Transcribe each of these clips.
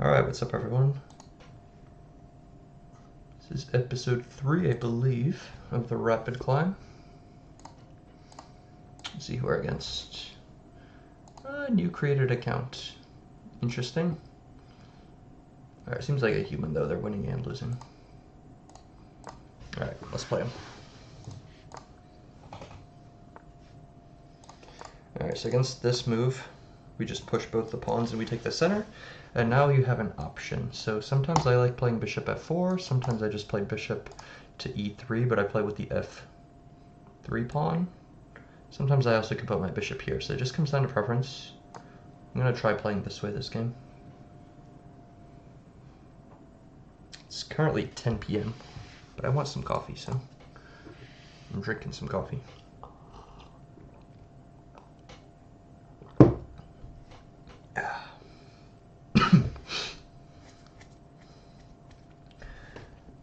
Alright, what's up everyone? This is episode 3, I believe, of the Rapid Climb. Let's see who we're against. A new created account. Interesting. Alright, seems like a human though, they're winning and losing. Alright, let's play them. Alright, so against this move, we just push both the pawns and we take the center. And now you have an option. So sometimes I like playing bishop f4, sometimes I just play bishop to e3, but I play with the f3 pawn. Sometimes I also can put my bishop here, so it just comes down to preference. I'm going to try playing this way this game. It's currently 10 p.m., but I want some coffee, so I'm drinking some coffee.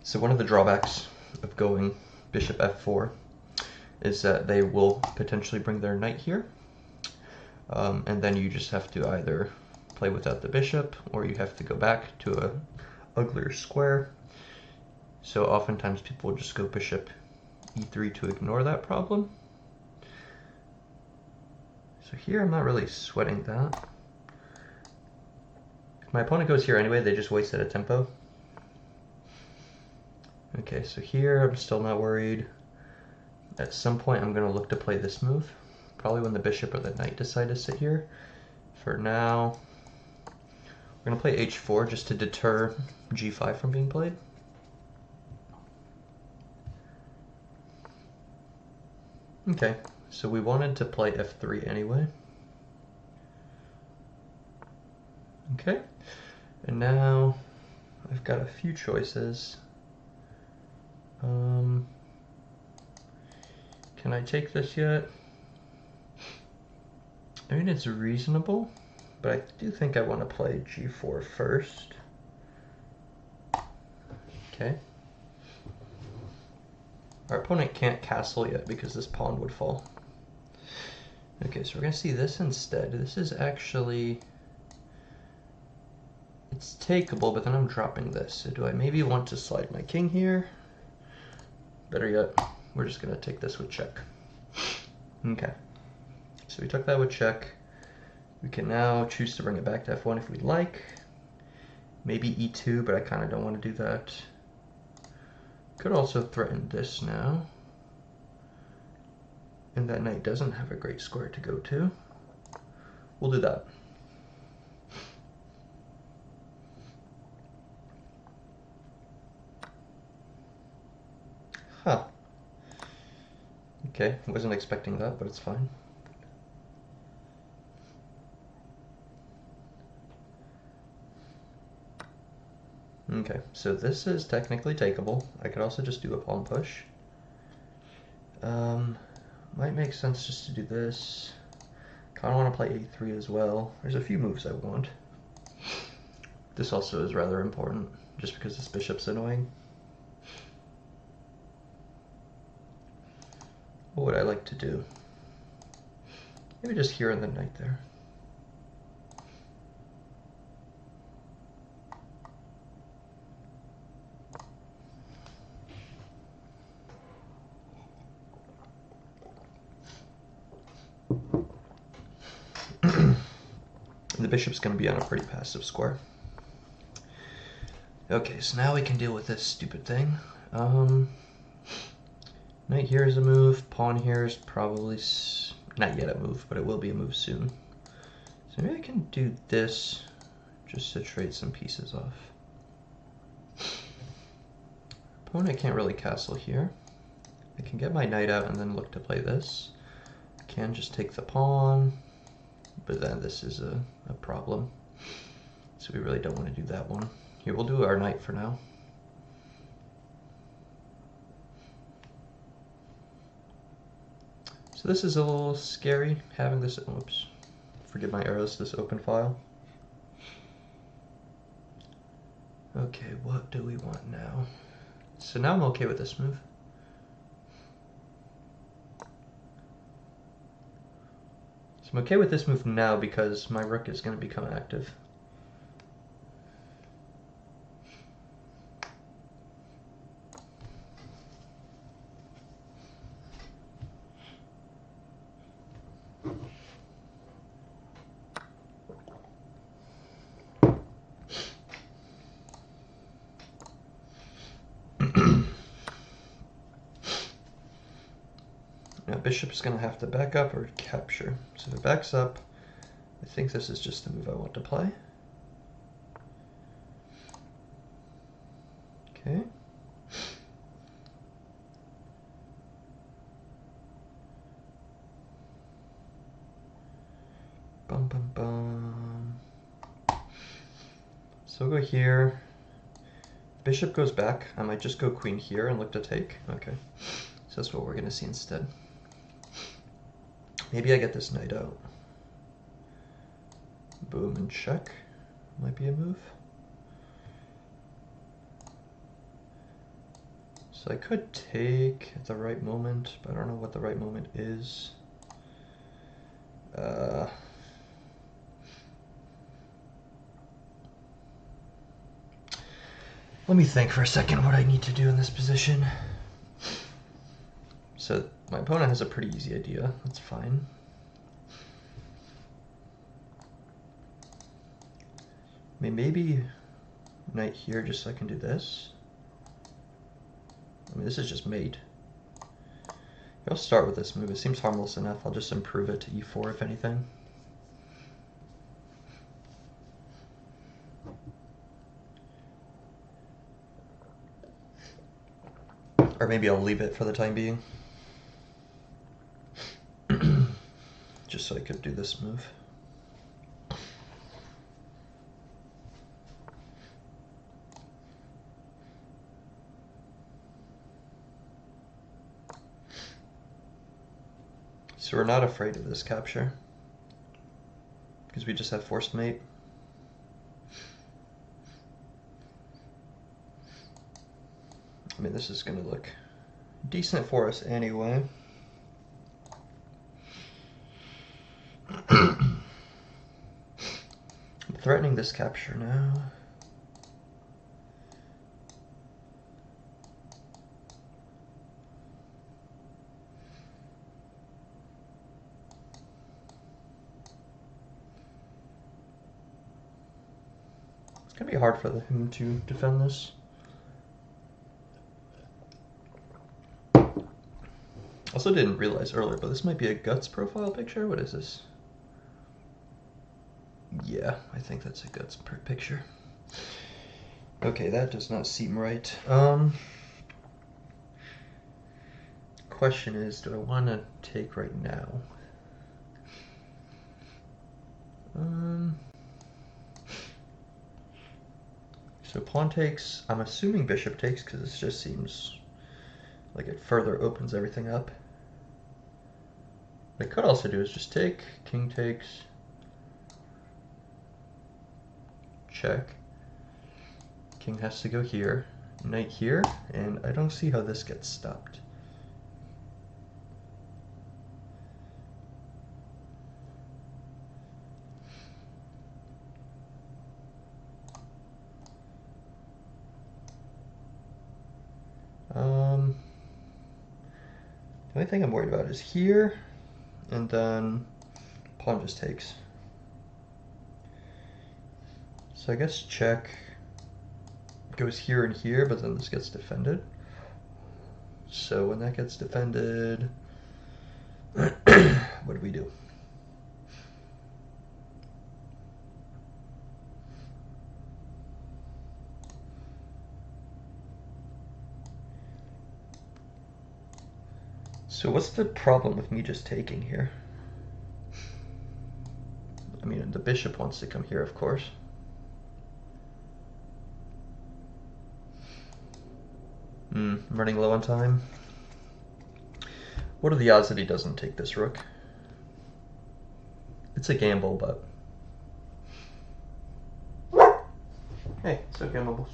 So one of the drawbacks of going bishop f4 is that they will potentially bring their knight here, and then you just have to either play without the bishop or you have to go back to a uglier square. So oftentimes people will just go bishop e3 to ignore that problem. So here I'm not really sweating that. If my opponent goes here anyway, they just wasted a tempo. Okay, so here I'm still not worried. At some point I'm going to look to play this move, probably when the bishop or the knight decide to sit here. For now, we're going to play h4 just to deter g5 from being played. Okay, so we wanted to play f3 anyway. Okay, and now I've got a few choices. Can I take this yet? I mean, it's reasonable, but I do think I want to play g4 first. Okay. Our opponent can't castle yet because this pawn would fall. Okay, so we're going to see this instead. This is actually... it's takeable, but then I'm dropping this. So do I maybe want to slide my king here? Better yet, we're just going to take this with check. Okay, so we took that with check. We can now choose to bring it back to f1 if we'd like. Maybe e2, but I kind of don't want to do that. Could also threaten this now. And that knight doesn't have a great square to go to. We'll do that. Huh. Okay, wasn't expecting that, but it's fine. Okay, so this is technically takeable. I could also just do a pawn push. Might make sense just to do this. Kind of want to play a3 as well. There's a few moves I want. This also is rather important, just because this bishop's annoying. What would I like to do? Maybe just here and the knight there. The bishop's going to be on a pretty passive square. Okay, so now we can deal with this stupid thing. Knight here is a move, pawn here is probably not yet a move, but it will be a move soon. So maybe I can do this just to trade some pieces off. Opponent can't really castle here. I can get my knight out and then look to play this. I can just take the pawn, but then this is a problem. So we really don't want to do that one. Here, we'll do our knight for now. So this is a little scary, having this, whoops, forgive my arrows, this open file. Okay, what do we want now? So now I'm okay with this move. So I'm okay with this move now because my rook is going to become active. bishop's going to have to back up or capture. So if it backs up, I think this is just the move I want to play. Okay. Bum, bum, bum. So we'll go here. Bishop goes back. I might just go queen here and look to take. Okay. So that's what we're going to see instead. Maybe I get this knight out. Boom and check. Might be a move. So I could take at the right moment, but I don't know what the right moment is. Let me think for a second what I need to do in this position. So my opponent has a pretty easy idea. That's fine. I mean, maybe knight here just so I can do this. I mean, this is just mate. I'll start with this move. It seems harmless enough. I'll just improve it to e4 if anything. Or maybe I'll leave it for the time being. Just so I could do this move. So we're not afraid of this capture, because we just have forced mate. I mean, this is going to look decent for us anyway. I'm threatening this capture now. It's going to be hard for him to defend this. Also didn't realize earlier, but this might be a guts profile picture. What is this? Yeah, I think that's a guts picture. Okay, that does not seem right. Question is, do I want to take right now? So pawn takes, I'm assuming bishop takes because this just seems like it further opens everything up. What I could also do is just take, king takes, check, king has to go here, knight here, and I don't see how this gets stopped. The only thing I'm worried about is here, and then pawn just takes. So I guess check goes here and here, but then this gets defended. So when that gets defended, what do we do? So what's the problem with me just taking here? I mean, the bishop wants to come here, of course. I'm running low on time. What are the odds that he doesn't take this rook? It's a gamble, but... Hey, it's okay, Mumbles.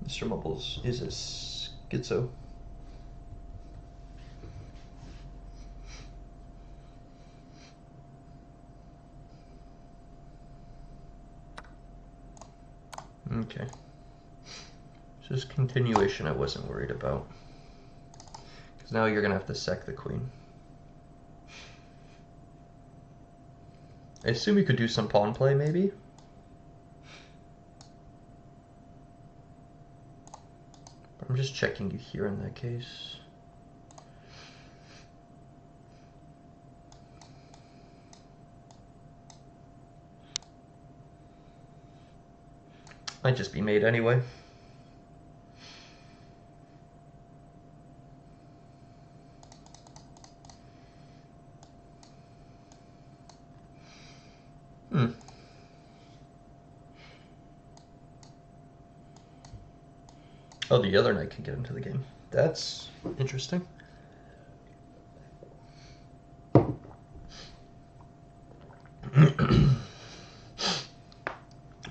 Mr. Mumbles is a schizo. Okay. So this continuation I wasn't worried about. Because now you're going to have to sack the queen. I assume you could do some pawn play, maybe? I'm just checking you here in that case. Might just be mate anyway. Oh, the other knight can get into the game. That's interesting.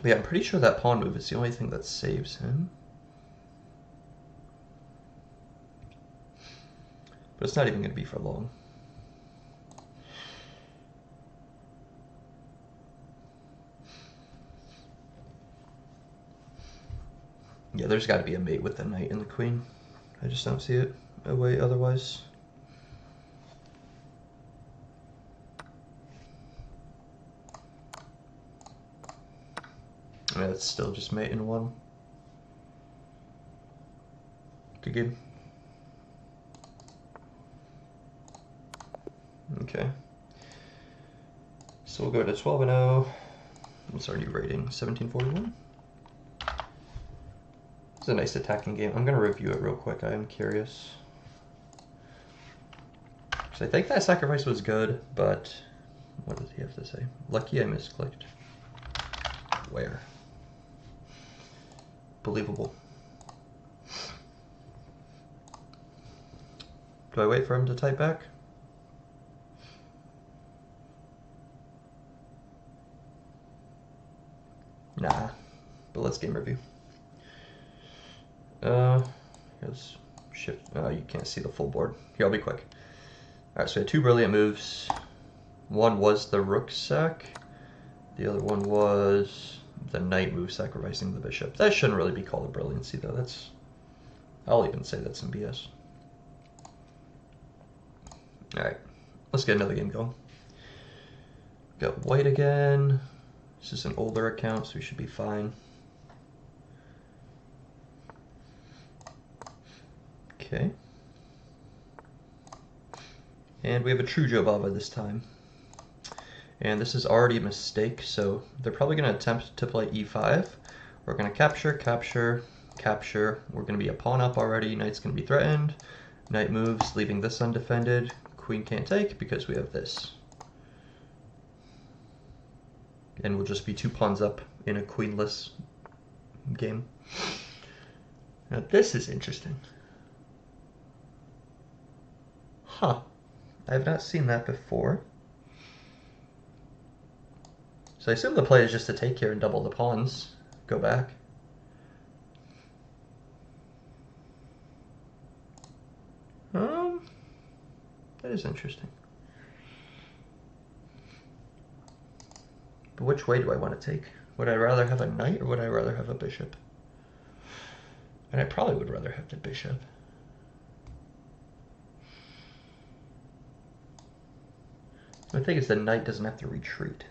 But yeah, I'm pretty sure that pawn move is the only thing that saves him. But it's not even going to be for long. Yeah, there's got to be a mate with the knight and the queen. I just don't see it a way otherwise. Yeah, it's still just mate in one. Good. Okay. So we'll go to 12-0. What's our new rating? 1741. It's a nice attacking game. I'm going to review it real quick. I am curious. So I think that sacrifice was good, but what does he have to say? Lucky I misclicked. Where? Believable. Do I wait for him to type back? Nah, but let's game review. Here's shift. You can't see the full board. Here, I'll be quick. All right, so we had two brilliant moves. One was the rook sack. The other one was the knight move, sacrificing the bishop. That shouldn't really be called a brilliancy, though. That's, I'll even say that's some BS. All right, let's get another game going. Got white again. This is an older account, so we should be fine. Okay. And we have a true Jobava this time. And this is already a mistake, so they're probably going to attempt to play e5. We're going to capture, capture, capture. We're going to be a pawn up already. Knight's going to be threatened. Knight moves, leaving this undefended. Queen can't take because we have this. And we'll just be two pawns up in a queenless game. Now this is interesting. Huh. I have not seen that before. So I assume the play is just to take here and double the pawns. Go back. That is interesting. But which way do I want to take? Would I rather have a knight or would I rather have a bishop? And I probably would rather have the bishop. The thing is the knight doesn't have to retreat.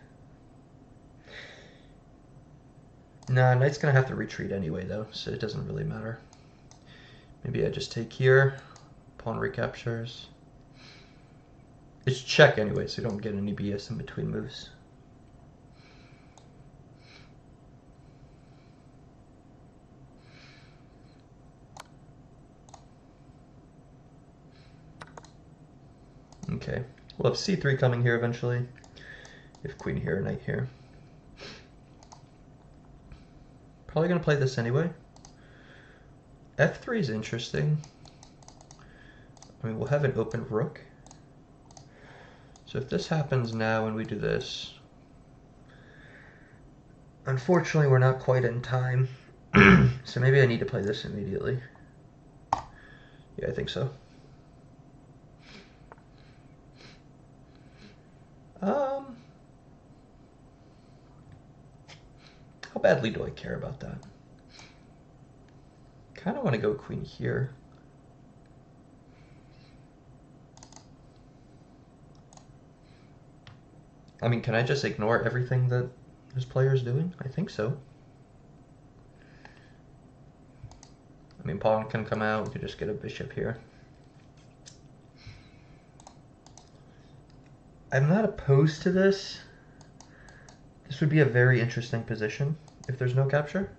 Nah, knight's going to have to retreat anyway though, so it doesn't really matter. Maybe I just take here, pawn recaptures. It's check anyway, so you don't get any BS in between moves. Okay, we'll have c3 coming here eventually. If queen here, knight here. Probably going to play this anyway. f3 is interesting. I mean, we'll have an open rook. So if this happens now and we do this, unfortunately we're not quite in time. So maybe I need to play this immediately. Yeah, I think so. How badly do I care about that? Kind of want to go queen here. I mean, can I just ignore everything that this player is doing? I think so. I mean, pawn can come out. We could just get a bishop here. I'm not opposed to this. This would be a very interesting position if there's no capture.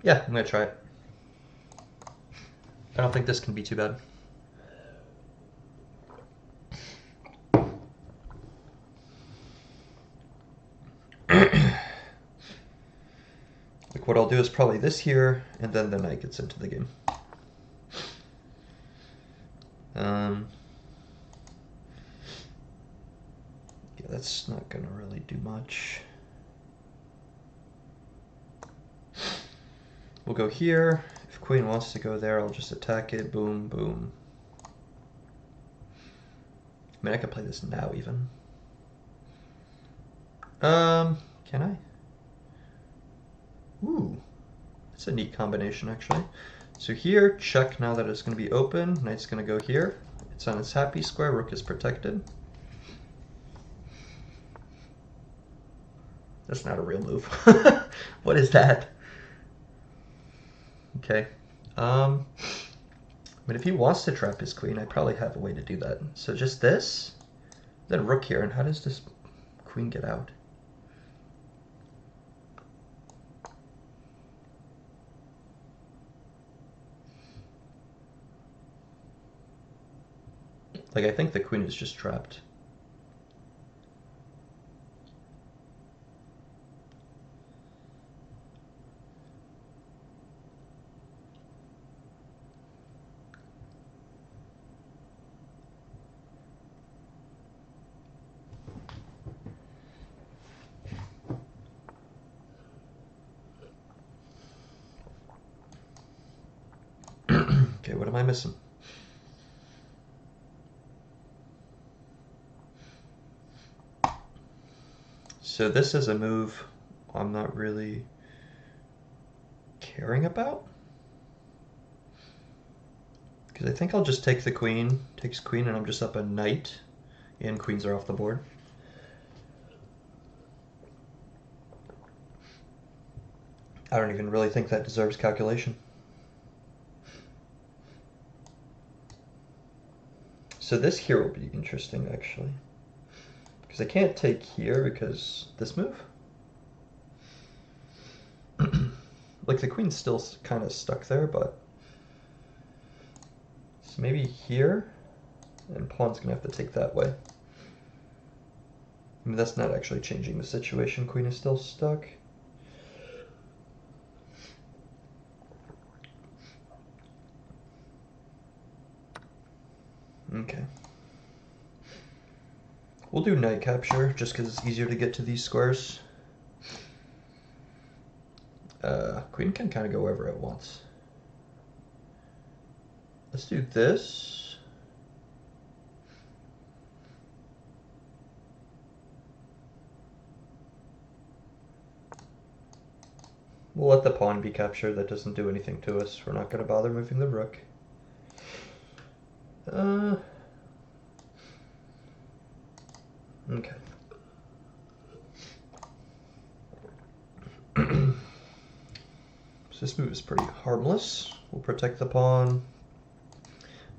Yeah, I'm gonna try it. I don't think this can be too bad. Like what I'll do is probably this here, and then the knight gets into the game. Yeah, that's not gonna really do much. We'll go here. If queen wants to go there, I'll just attack it. Boom, boom. I mean, I can play this now even. Can I? Ooh, that's a neat combination actually. So here, check now that it's going to be open. Knight's going to go here. It's on its happy square. Rook is protected. That's not a real move. What is that? Okay. But if he wants to trap his queen, I probably have a way to do that. So just this, then rook here, and how does this queen get out? Like, I think the queen is just trapped. Okay, what am I missing? So this is a move I'm not really caring about. Because I think I'll just take the queen, takes queen, and I'm just up a knight, and queens are off the board. I don't even really think that deserves calculation. So this here will be interesting, actually. Because I can't take here because this move. Like the queen's still kind of stuck there, but... So maybe here, and pawn's gonna have to take that way. I mean, that's not actually changing the situation. Queen is still stuck. Okay. We'll do knight capture, just because it's easier to get to these squares. Queen can kind of go wherever it wants. Let's do this. We'll let the pawn be captured. That doesn't do anything to us. We're not going to bother moving the rook. Okay. So this move is pretty harmless. We'll protect the pawn.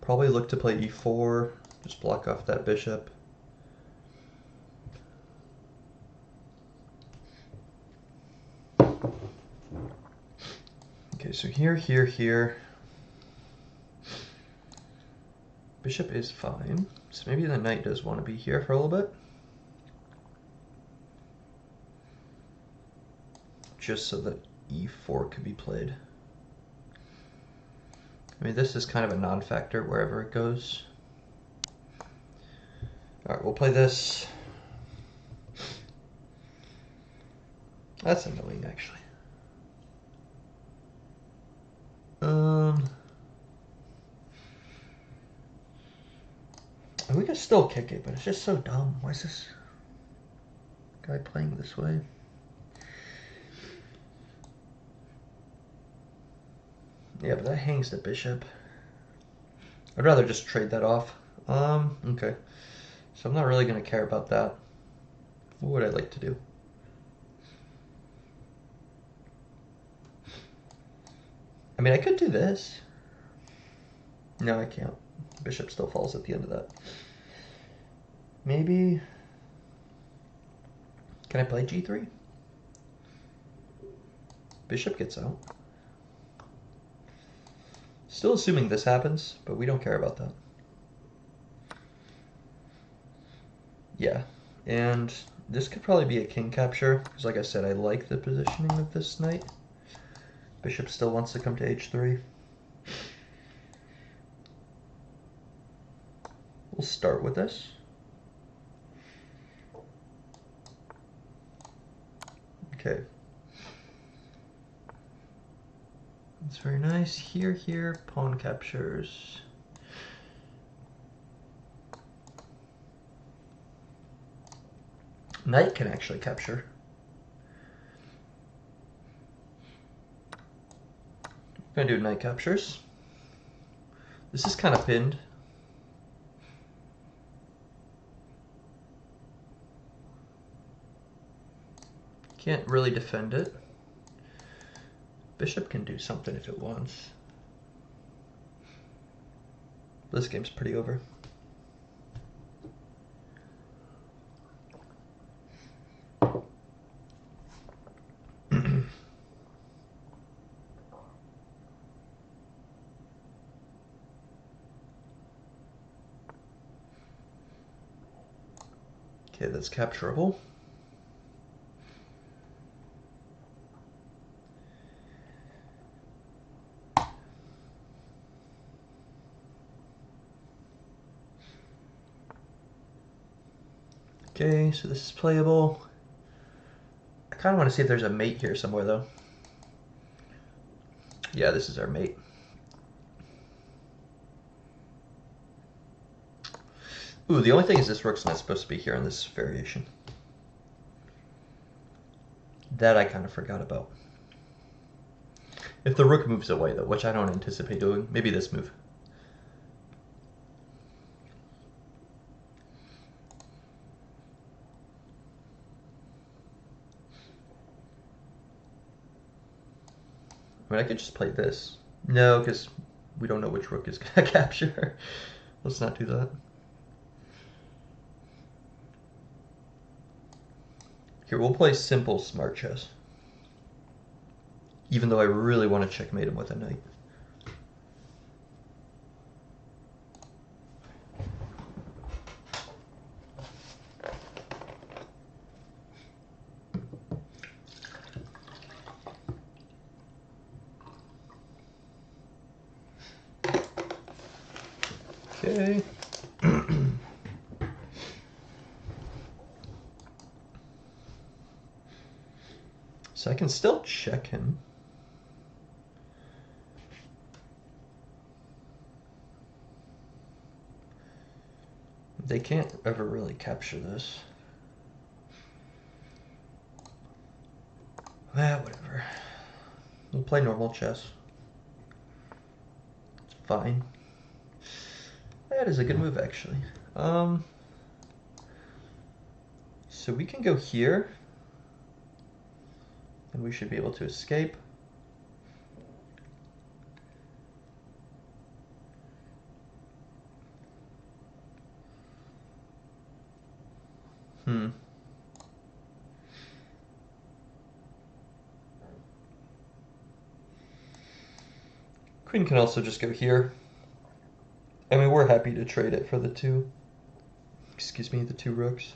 Probably look to play e4. Just block off that bishop. Okay, so here, here, here. Bishop is fine. So maybe the knight does want to be here for a little bit. Just so that e4 could be played. I mean, this is kind of a non-factor wherever it goes. All right, we'll play this. That's annoying, actually. We can still kick it, but it's just so dumb. Why is this guy playing this way? Yeah, but that hangs the bishop. I'd rather just trade that off. Okay. So I'm not really going to care about that. What would I like to do? I mean, I could do this. No, I can't. Bishop still falls at the end of that. Maybe... Can I play g3? Bishop gets out. Still assuming this happens, but we don't care about that. Yeah, and this could probably be a king capture, because like I said, I like the positioning of this knight. Bishop still wants to come to h3. We'll start with this. Okay. That's very nice. Here, pawn captures. Knight can actually capture. I'm gonna do knight captures. This is kind of pinned. Can't really defend it. Bishop can do something if it wants. This game's pretty over. Okay, that's capturable. Okay, so this is playable. I kind of want to see if there's a mate here somewhere, though. Yeah, this is our mate. Ooh, the only thing is this rook's not supposed to be here on this variation. That I kind of forgot about. If the rook moves away, though, which I don't anticipate doing, maybe this move. I mean, I could just play this. No, because we don't know which rook is going to capture. Let's not do that. Here, we'll play simple smart chess. Even though I really want to checkmate him with a knight. Okay. So I can still check him. They can't ever really capture this. Whatever. We'll play normal chess. It's fine. That is a good move, actually. So we can go here. And we should be able to escape. Queen can also just go here. I mean, we're happy to trade it for the two rooks.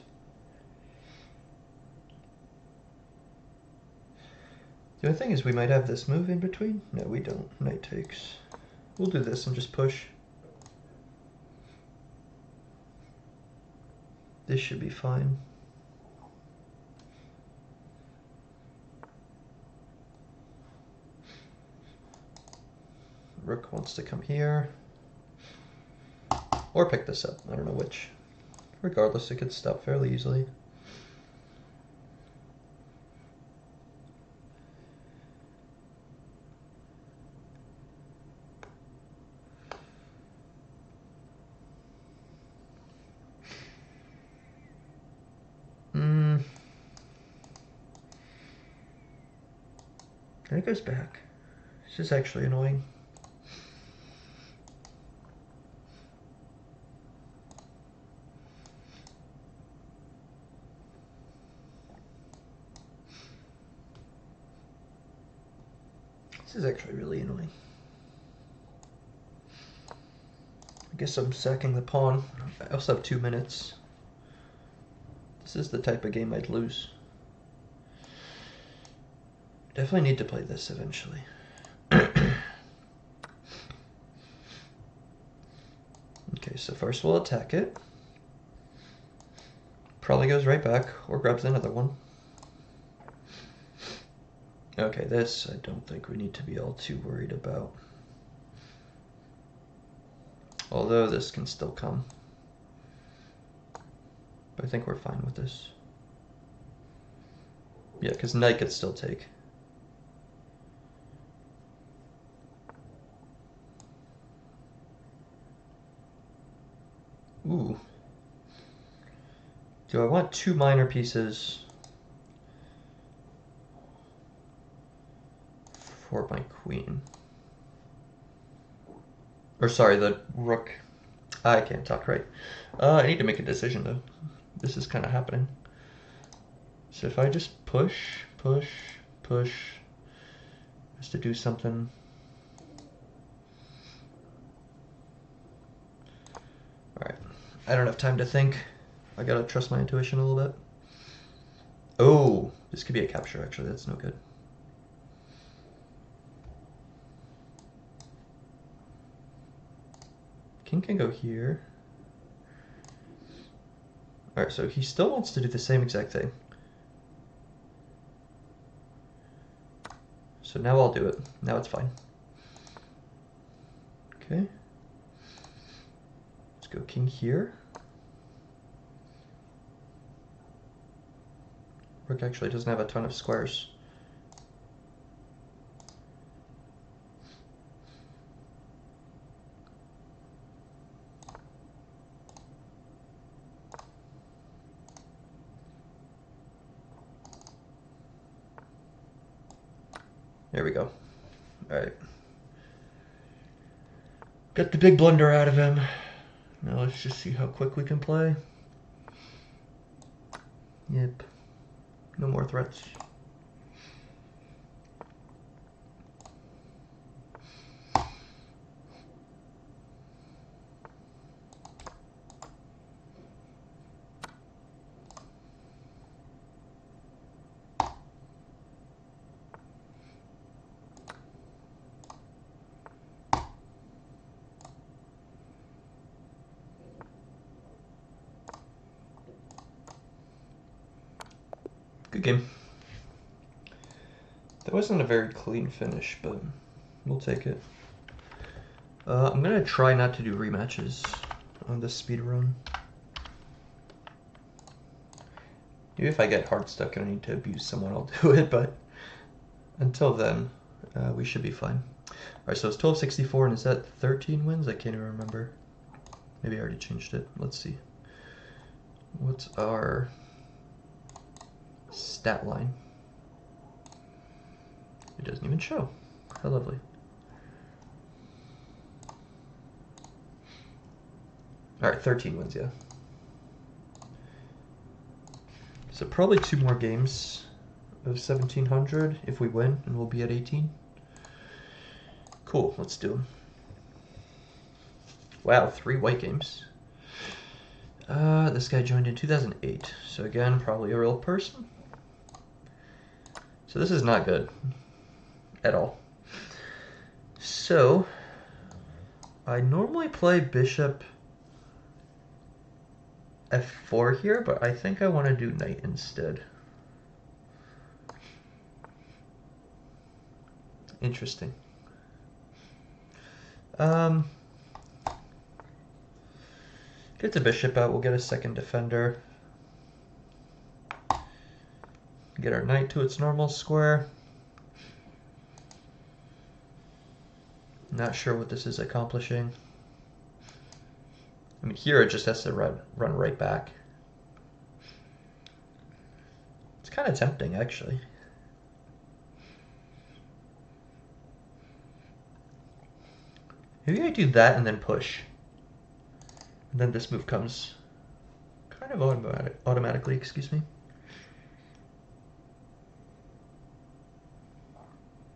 The only thing is we might have this move in between. No, we don't. Knight takes. We'll do this and just push. This should be fine. Rook wants to come here. Or pick this up. I don't know which. Regardless, it could stop fairly easily. And it goes back. This is actually annoying. This is actually really annoying. guess I'm sacking the pawn. I also have 2 minutes. This is the type of game I'd lose. Definitely need to play this eventually. Okay, so first we'll attack it. Probably goes right back or grabs another one. Okay, this I don't think we need to be all too worried about. Although this can still come. But I think we're fine with this. Yeah, because knight could still take. Ooh. Do I want 2 minor pieces for my queen? Or sorry, the rook. I can't talk right. I need to make a decision though. This is kind of happening. So if I just push, just to do something. Alright, I don't have time to think. I gotta trust my intuition a little bit. Oh, this could be a capture actually, that's no good. King can go here. Alright, so he still wants to do the same exact thing. So now I'll do it. Now it's fine. Okay. Let's go king here. Rook actually doesn't have a ton of squares. There we go. Alright. Got the big blunder out of him. Now let's just see how quick we can play. Yep. No more threats. Good game. That wasn't a very clean finish, but we'll take it. I'm gonna try not to do rematches on this speedrun. Maybe if I get hard stuck and I need to abuse someone, I'll do it, but until then, we should be fine. Alright, so it's 1264, and is that 13 wins? I can't even remember. Maybe I already changed it. Let's see. What's our stat line? It doesn't even show. How lovely. Alright, 13 wins, yeah. So probably 2 more games of 1700 if we win, and we'll be at 18. Cool, let's do them. Wow, 3 white games. This guy joined in 2008, so again, probably a real person. So this is not good at all. So I normally play bishop f4 here, but I think I want to do knight instead. Interesting. Get the bishop out, we'll get a second defender. Get our knight to its normal square. Not sure what this is accomplishing. I mean, here it just has to run right back. It's kind of tempting, actually. Maybe I do that and then push. And then this move comes kind of automatically, excuse me.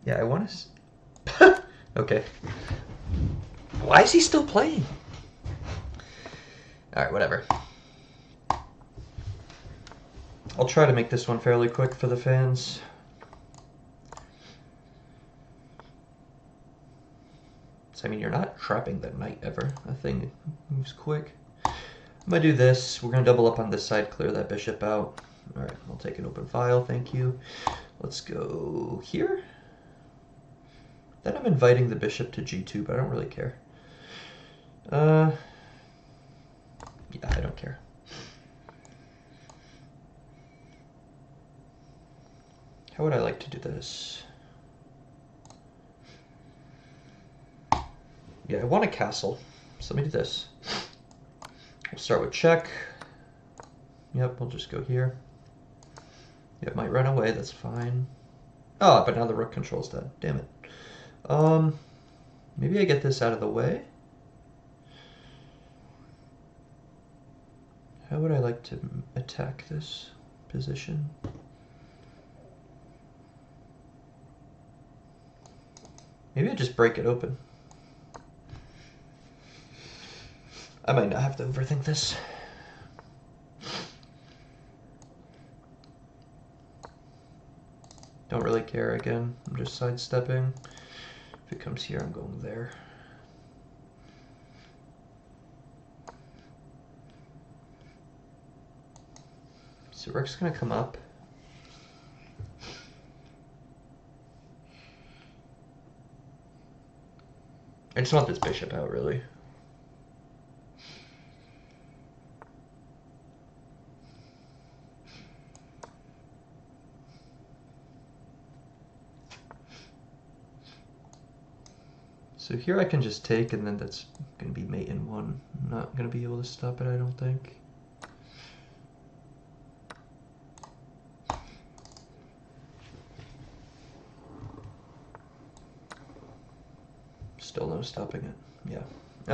Yeah, I want to... Okay. Why is he still playing? Alright, whatever. I'll try to make this one fairly quick for the fans. So, I mean, you're not trapping the knight ever. That thing moves quick. I'm going to do this. We're going to double up on this side, clear that bishop out. Alright, I'll take an open file, thank you. Let's go here. Then I'm inviting the bishop to g2, but I don't really care. Yeah, I don't care. How would I like to do this? Yeah, I want a castle, so let me do this. We'll start with check. Yep, we'll just go here. It might run away, that's fine. Oh, but now the rook controls that. Damn it. Maybe I get this out of the way. How would I like to attack this position? Maybe I just break it open. I might not have to overthink this. Don't really care again. I'm just sidestepping. If it comes here, I'm going there. So rook's gonna come up. I just want this bishop out, really. So here I can just take, and then that's going to be mate in one. I'm not going to be able to stop it, I don't think. Still no stopping it. Yeah.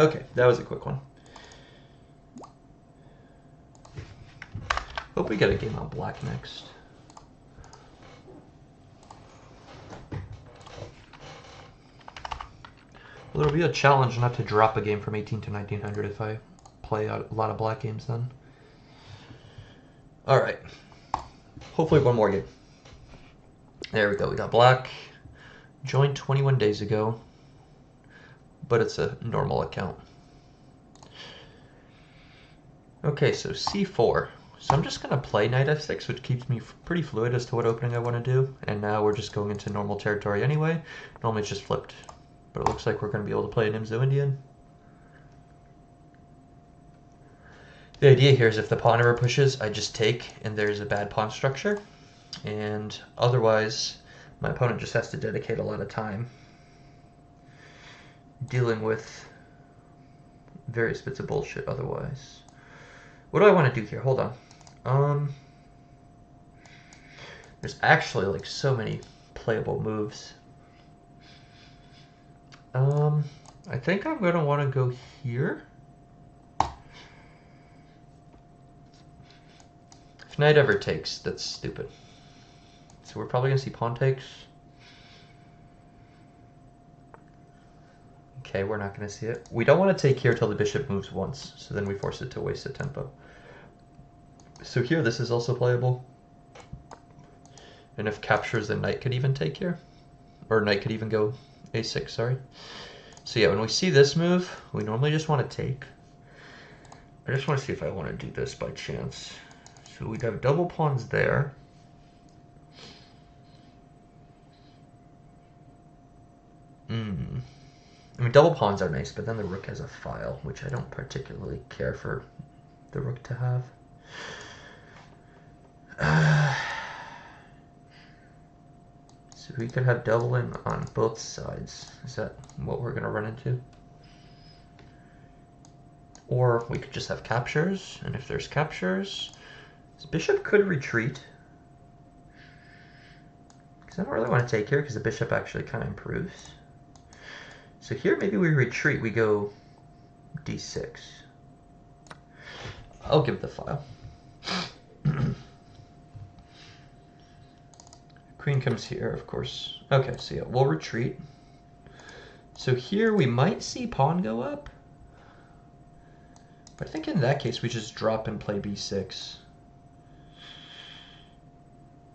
Okay, that was a quick one. Hope we get a game on black next. Well, it'll be a challenge not to drop a game from 18 to 1900 if I play a lot of black games then. Alright. Hopefully one more game. There we go. We got black. Joined 21 days ago. But it's a normal account. Okay, so c4. So I'm just going to play knight f6, which keeps me pretty fluid as to what opening I want to do. And now we're just going into normal territory anyway. Normally it's just flipped. But it looks like we're going to be able to play a Nimzo Indian. The idea here is if the pawn ever pushes, I just take and there's a bad pawn structure. And otherwise, my opponent just has to dedicate a lot of time dealing with various bits of bullshit otherwise. What do I want to do here? Hold on. There's actually like so many playable moves. I think I'm going to want to go here. If knight ever takes, that's stupid. So we're probably going to see pawn takes. Okay, we're not going to see it. We don't want to take here till the bishop moves once, so then we force it to waste a tempo. So here, this is also playable. And if captures, then knight could even take here. Or knight could even go a6, sorry. So yeah, when we see this move, we normally just want to take. I just want to see if I want to do this by chance. So we'd have double pawns there. I mean, double pawns are nice, but then the rook has a file, which I don't particularly care for the rook to have. So we could have doubling on both sides. Is that what we're going to run into? Or we could just have captures, and if there's captures, this bishop could retreat. Because I don't really want to take here, because the bishop actually kind of improves. So here, maybe we retreat. We go d6. I'll give the file. Queen comes here, of course. Okay, so yeah, we'll retreat. So here we might see pawn go up. But I think in that case we just drop and play b6.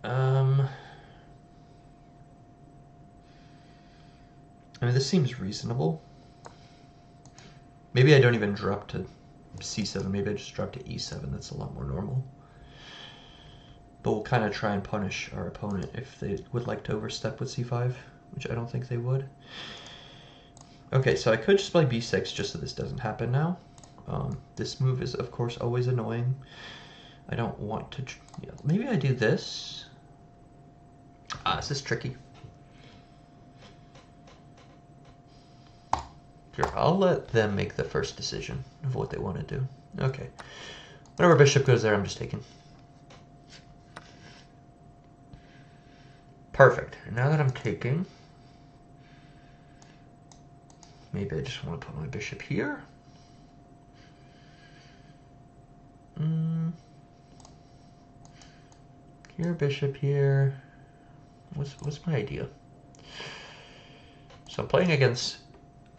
I mean, this seems reasonable. Maybe I don't even drop to c7. Maybe I just drop to e7. That's a lot more normal. But we'll kind of try and punish our opponent if they would like to overstep with c5, which I don't think they would. Okay, so I could just play b6 just so this doesn't happen now. This move is, of course, always annoying. I don't want to... Yeah, maybe I do this. This is tricky. Here, I'll let them make the first decision of what they want to do. Okay. Whenever bishop goes there, I'm just taking. Perfect. And now that I'm taking, maybe I just want to put my bishop here. Here, bishop here. What's my idea? So I'm playing against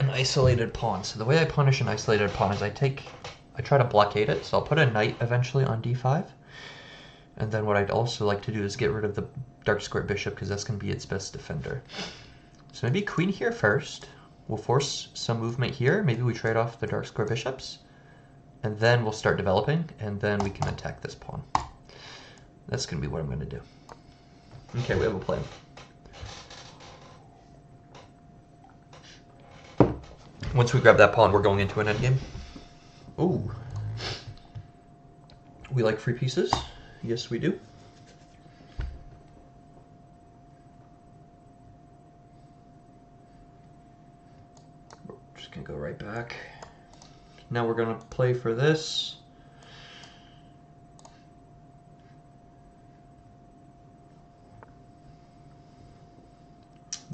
an isolated pawn. So the way I punish an isolated pawn is I try to blockade it. So I'll put a knight eventually on d5. And then what I'd also like to do is get rid of the dark square bishop because that's going to be its best defender. So maybe queen here first. We'll force some movement here. Maybe we trade off the dark square bishops. And then we'll start developing. And then we can attack this pawn. That's going to be what I'm going to do. Okay, we have a plan. Once we grab that pawn, we're going into an endgame. Ooh. We like free pieces. Yes, we do. We're just going to go right back. Now we're going to play for this.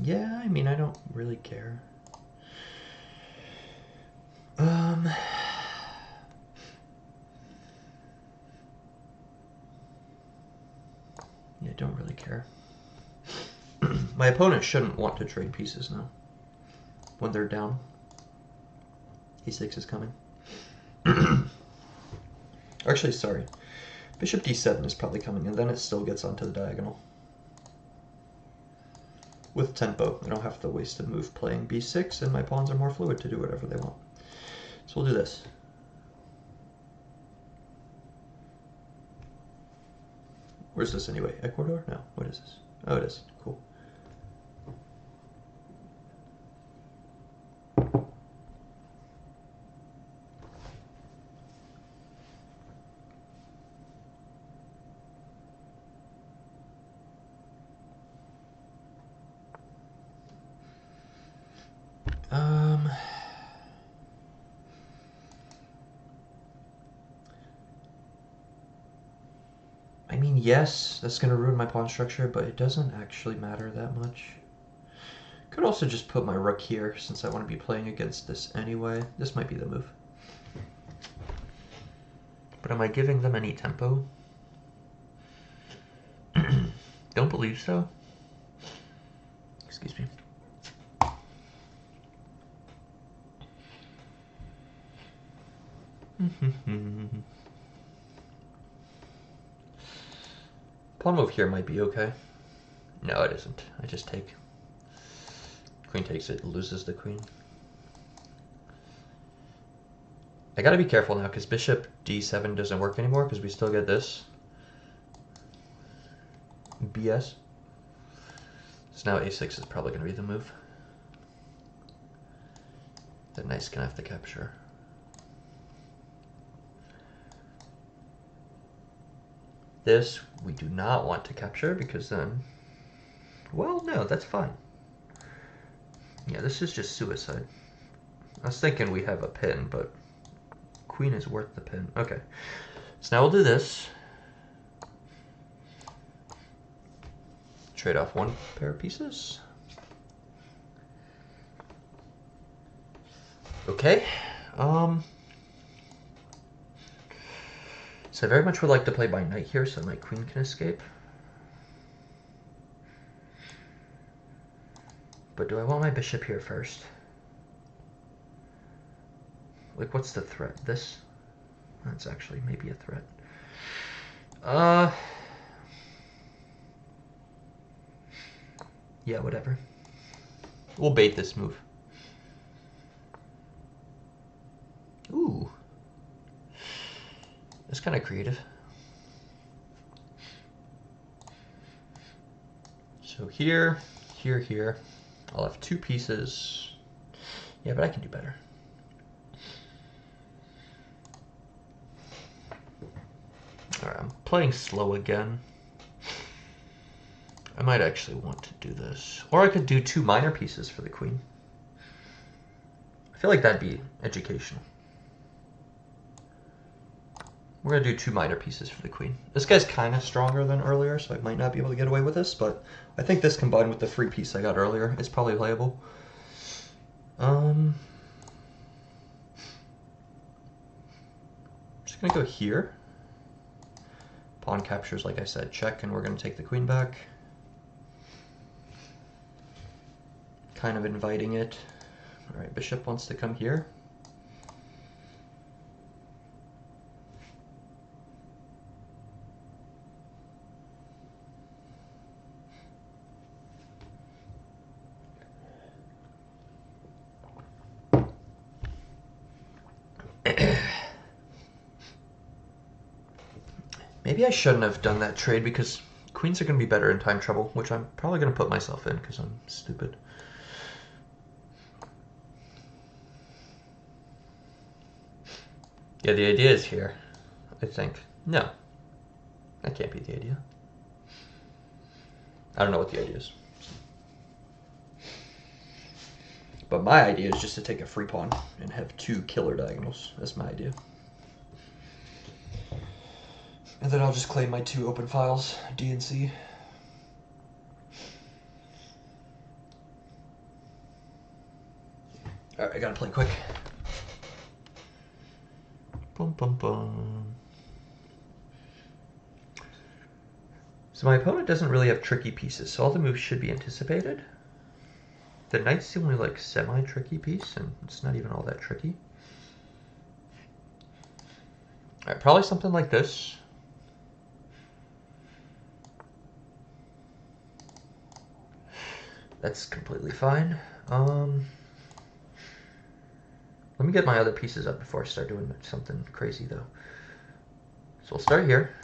Yeah, I mean, I don't really care. Yeah, I don't really care. My opponent shouldn't want to trade pieces now. When they're down. E6 is coming. Actually, sorry. Bishop d7 is probably coming, and then it still gets onto the diagonal. With tempo, I don't have to waste a move playing b6, and my pawns are more fluid to do whatever they want. So we'll do this. Where's this anyway? Ecuador? No. What is this? Oh, it is. Cool. I mean, yes, that's going to ruin my pawn structure, but it doesn't actually matter that much. Could also just put my rook here, since I want to be playing against this anyway. This might be the move. But am I giving them any tempo? Don't believe so. Excuse me. Pawn move here might be okay. No, it isn't. I just take. Queen takes it, loses the queen. I gotta be careful now because bishop d7 doesn't work anymore because we still get this. BS. So now a6 is probably gonna be the move. That knight's gonna have to capture. This we do not want to capture because then, well, no, that's fine. Yeah, this is just suicide. I was thinking we have a pin, but queen is worth the pin. Okay, so now we'll do this. Trade off one pair of pieces. Okay. So I very much would like to play by knight here so my queen can escape. But do I want my bishop here first? Like, what's the threat? This? That's actually maybe a threat. Yeah, whatever. We'll bait this move. Ooh. That's kind of creative. So here, here, here. I'll have 2 pieces. Yeah, but I can do better. Alright, I'm playing slow again. I might actually want to do this. Or I could do 2 minor pieces for the queen. I feel like that'd be educational. We're going to do 2 minor pieces for the queen. This guy's kind of stronger than earlier, so I might not be able to get away with this, but I think this combined with the free piece I got earlier is probably playable. I'm just going to go here. Pawn captures, like I said, check, and we're going to take the queen back. Kind of inviting it. All right, bishop wants to come here. Maybe I shouldn't have done that trade because queens are going to be better in time trouble, which I'm probably going to put myself in because I'm stupid. Yeah, the idea is here, I think. No, that can't be the idea. I don't know what the idea is. But my idea is just to take a free pawn and have 2 killer diagonals. That's my idea. And then I'll just claim my 2 open files, D and C. Alright, I gotta play quick. Bum, bum, bum. So my opponent doesn't really have tricky pieces, so all the moves should be anticipated. The knight's the only like semi-tricky piece, and it's not even all that tricky. Alright, probably something like this. That's completely fine. Let me get my other pieces up before I start doing something crazy though. So we'll start here.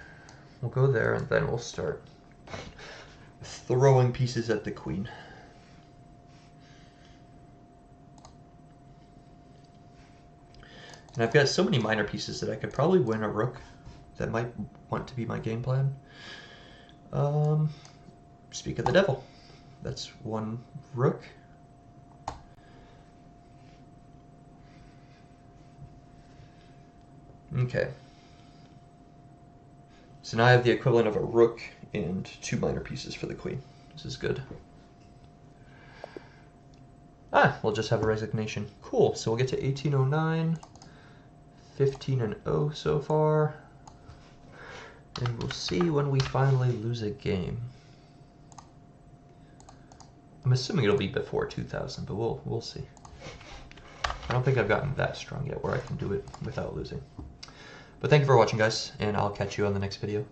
We'll go there, and then we'll start throwing pieces at the queen. And I've got so many minor pieces that I could probably win a rook. That might want to be my game plan. Speak of the devil. That's 1 rook. Okay. So now I have the equivalent of a rook and 2 minor pieces for the queen. This is good. We'll just have a resignation. Cool, so we'll get to 1809. 15-0 so far. And we'll see when we finally lose a game. I'm assuming it'll be before 2000, but we'll see. I don't think I've gotten that strong yet where I can do it without losing. But thank you for watching, guys, and I'll catch you on the next video.